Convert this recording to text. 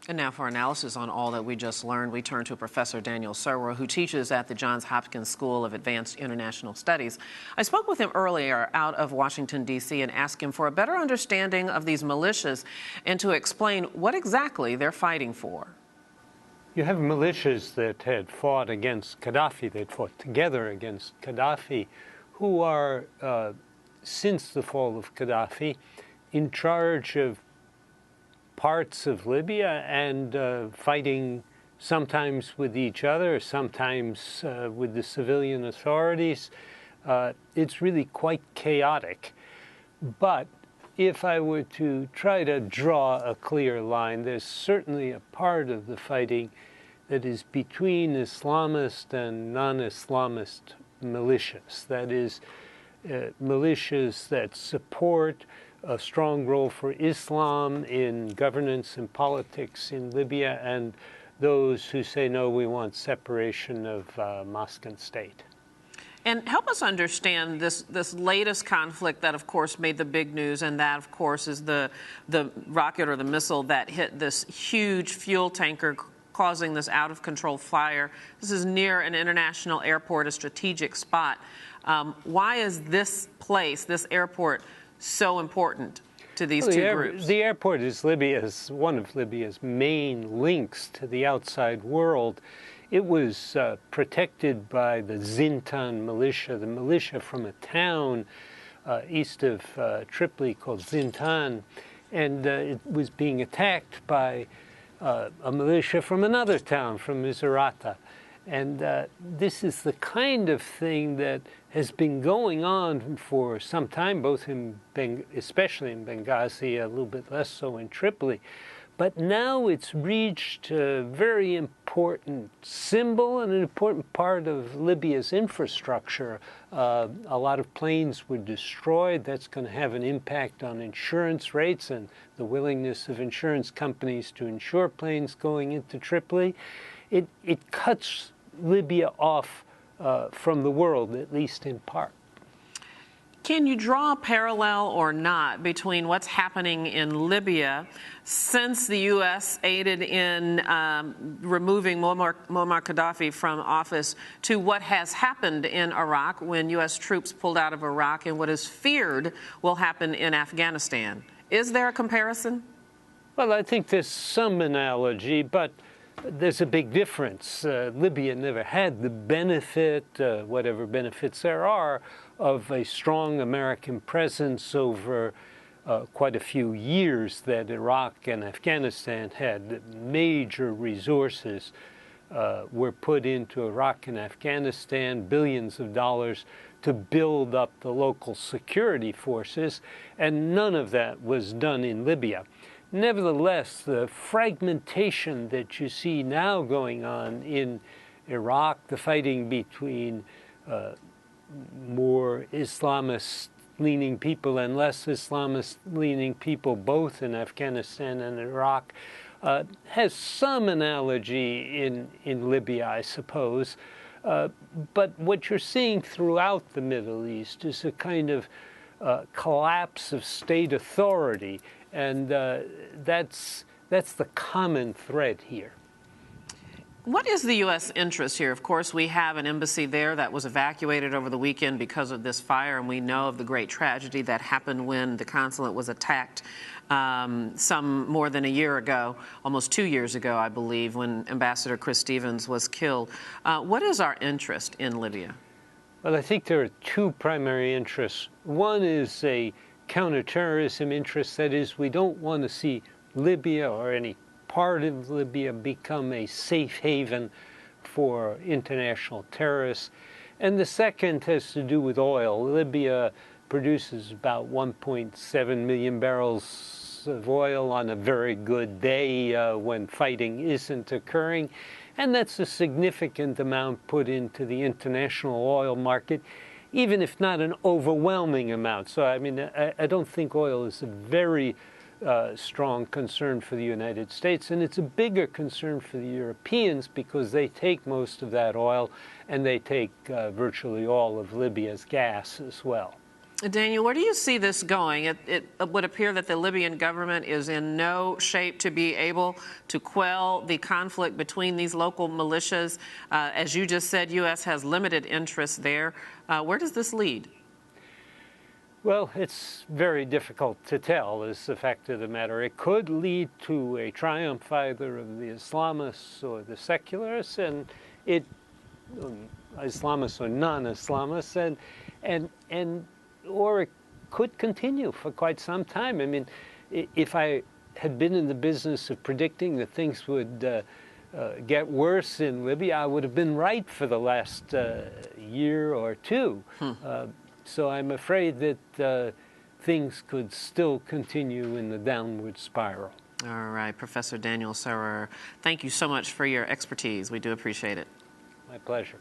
And now for analysis on all that we just learned, we turn to Professor Daniel Serwer, who teaches at the Johns Hopkins School of Advanced International Studies. I spoke with him earlier out of Washington, D.C., and asked him for a better understanding of these militias and to explain what exactly they're fighting for. You have militias that had fought against Gaddafi, that fought together against Gaddafi, who are, since the fall of Gaddafi, in charge of parts of Libya and fighting sometimes with each other, sometimes with the civilian authorities. It's really quite chaotic. But if I were to try to draw a clear line, there's certainly a part of the fighting that is between Islamist and non-Islamist militias. That is, militias that support a strong role for Islam in governance and politics in Libya, and those who say, no, we want separation of mosque and state. And help us understand this latest conflict that, of course, made the big news, and that, of course, is the rocket or the missile that hit this huge fuel tanker, causing this out-of-control fire. This is near an international airport, a strategic spot. Why is this place, this airport, so important to these two groups? The airport is one of Libya's main links to the outside world. It was protected by the Zintan militia, the militia from a town east of Tripoli called Zintan, and it was being attacked by a militia from another town, from Misrata. And this is the kind of thing that has been going on for some time, especially in Benghazi, a little bit less so in Tripoli. But now it's reached a very important symbol and an important part of Libya's infrastructure. A lot of planes were destroyed. That's going to have an impact on insurance rates and the willingness of insurance companies to insure planes going into Tripoli. It cuts Libya off from the world, at least in part. Can you draw a parallel or not between what's happening in Libya since the U.S. aided in removing Muammar Gaddafi from office to what has happened in Iraq when U.S. troops pulled out of Iraq and what is feared will happen in Afghanistan? Is there a comparison? Well, I think there's some analogy, but there's a big difference. Libya never had the benefit, whatever benefits there are, of a strong American presence over quite a few years that Iraq and Afghanistan had. Major resources were put into Iraq and Afghanistan, billions of dollars to build up the local security forces, and none of that was done in Libya. Nevertheless, the fragmentation that you see now going on in Iraq, the fighting between more Islamist-leaning people and less Islamist-leaning people, both in Afghanistan and Iraq, has some analogy in Libya, I suppose. But what you're seeing throughout the Middle East is a kind of collapse of state authority. And that's the common thread here. What is the U.S. interest here? Of course, we have an embassy there that was evacuated over the weekend because of this fire, and we know of the great tragedy that happened when the consulate was attacked some more than a year ago, almost 2 years ago, I believe, when Ambassador Chris Stevens was killed. What is our interest in Libya? Well, I think there are two primary interests. One is a counterterrorism interest, that is, we don't want to see Libya or any part of Libya become a safe haven for international terrorists. And the second has to do with oil. Libya produces about 1.7 million barrels of oil on a very good day when fighting isn't occurring. And that's a significant amount put into the international oil market, even if not an overwhelming amount. So, I mean, I don't think oil is a very strong concern for the United States, and it's a bigger concern for the Europeans because they take most of that oil and they take virtually all of Libya's gas as well. Daniel, where do you see this going? It would appear that the Libyan government is in no shape to be able to quell the conflict between these local militias. As you just said, U.S. has limited interest there. Where does this lead? Well, it's very difficult to tell, is the fact of the matter. It could lead to a triumph either of the Islamists or the secularists, and Islamists or non-Islamists, or it could continue for quite some time. I mean, if I had been in the business of predicting that things would get worse in Libya, I would have been right for the last year or two. So I'm afraid that things could still continue in the downward spiral. All right, Professor Daniel Serwer, thank you so much for your expertise. We do appreciate it. My pleasure.